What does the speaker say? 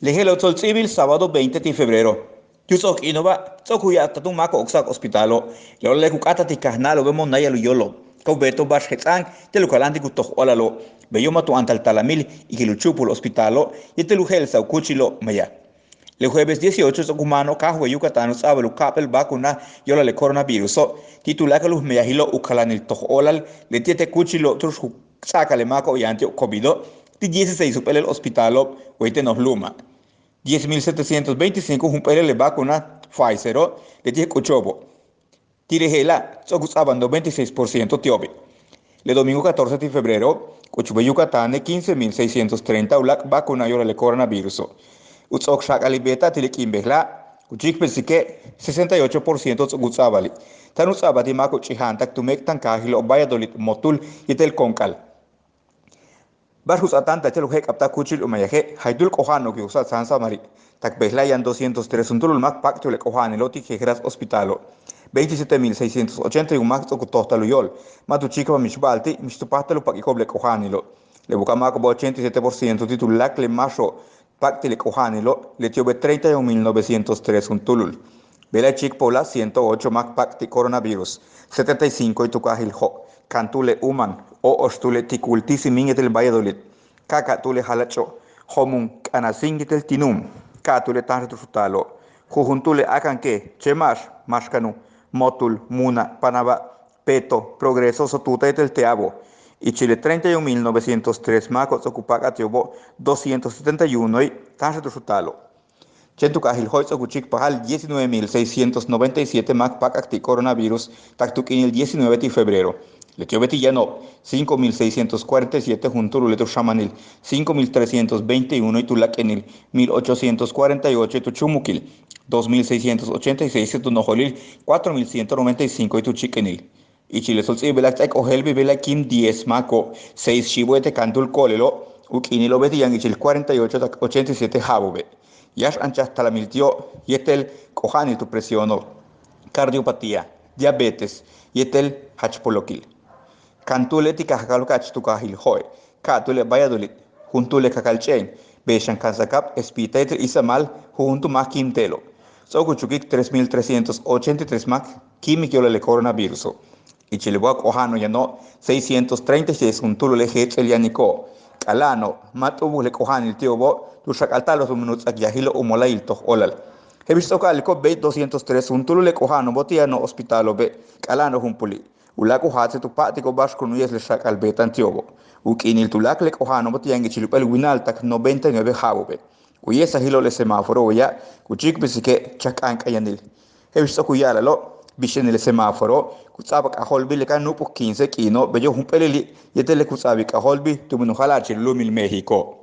Lejelo Tzoltzivil, sábado 20 de febrero. Yusok Inova, Tzokuya Tatun Mako Oxac Hospitalo, Lola Kukata Tikanalo, vemos Naya Luyolo, Kaubeto Bash Hetzan, Telukalandi Kutok Olalo, Beyoma tu Antal Talamil y Kiluchupul Hospitalo, y Telugel Saukuchilo Maya. El jueves 18 de Kumano, Kahue Yucatán, Sábado, Capel, Vacuna, Yola le coronavirus, titula que los Meyahilo, Ucalanil Olal, le tiete Cuchilo, Trushu, Sácale Maco y Antio Covido, 16 supele el hospitalo, Huete nos Luma. 10.725 jumpere le vacuna Pfizer, le tiene Cuchobo. Tirejela, Socusaban 96% tiobe. Le domingo 14 de febrero, Cuchube Yucatán, 15.630 ulak vacuna yola le coronavirus. Utsok shak alibeta tile kimbehla, Uchik pensike 68% Tsugutsabali. Tanutsabati mako chihantak tumek tankahilo Valladolid motul yetel konkal. Barjus atanta chelo hek apta kuchil umayaje haidul kohano que usa sansa mari tak behlayan 203 untul mak pacto le kohane loti que geras hospitalo 27.681 mak to total yol matu chica mishbalti mistupatalo pakikob le kohane lo le bukamako 87% titulak le macho pacte le kohane lo le tiobe 31.903 untulul Bela chic pola 108 mak pacti coronavirus 75 y tukahil ho Cantule Uman, o Ostule Ticultisimingetel Valladolid, Cacatule Halacho, Homun Canasingitel Tinum, Catule Tanretufutalo, Jujuntule Acanque, Chemash, Mashcanu, Motul, Muna, Panaba, Peto, Progreso, Sotutetel Teabo, y Chile 31.903 Macos Ocupaca Tiobo, 271 y Tanretufutalo. Chentukahil hoitzo kuchik pahal 19.697 mac pac coronavirus taktukin el 19 de febrero. Letiobeti llano 5.647 junto leto shamanil 5.321 y tulakenil 1.848 y tu chumukil 2.686 y tu nojolil 4.195 y tu chikenil. Y Chile solsi belak ohelbi belakim 10 maco 6 shibuete cantul colelo ukinilo betiyan y chil 48 87 jabobe. Yash anchas talamiltio, yetel kohani tu presiono, cardiopatía, diabetes, yetel hachpolokil. Cantule tikahakalo kachtukahil hoy, katule Valladolid, juntule kakalchen, beshan kansakap, espitetel isamal, junto más quintelo. Sokuchukik 3.383 más, químico le coronavirus. Y chileboa kohano ya no 636 juntulo le el yanico. Kalano, matubu le kohani el tío bo, tu shakaltalos un minutos aquí agilo umolail to olal. He visto que al be 203 un tulu le kohano botiano hospitalo be, kalano humpuli. Ulaku hatse tu patiko bashko nuyes le shakal betan tiobo. Ukinil tulak le kohano botian chilupel winal tak 99 jabobe. Uyesa hilo le semáforo ya, kuchik besike chakank ayanil. He visto kuyala lo, bishen el semáforo, kutsabak a holbi le kan nupu 15 kino, bello humpelili, yetele kutsabik a holbi, tu minuhala chilumil México.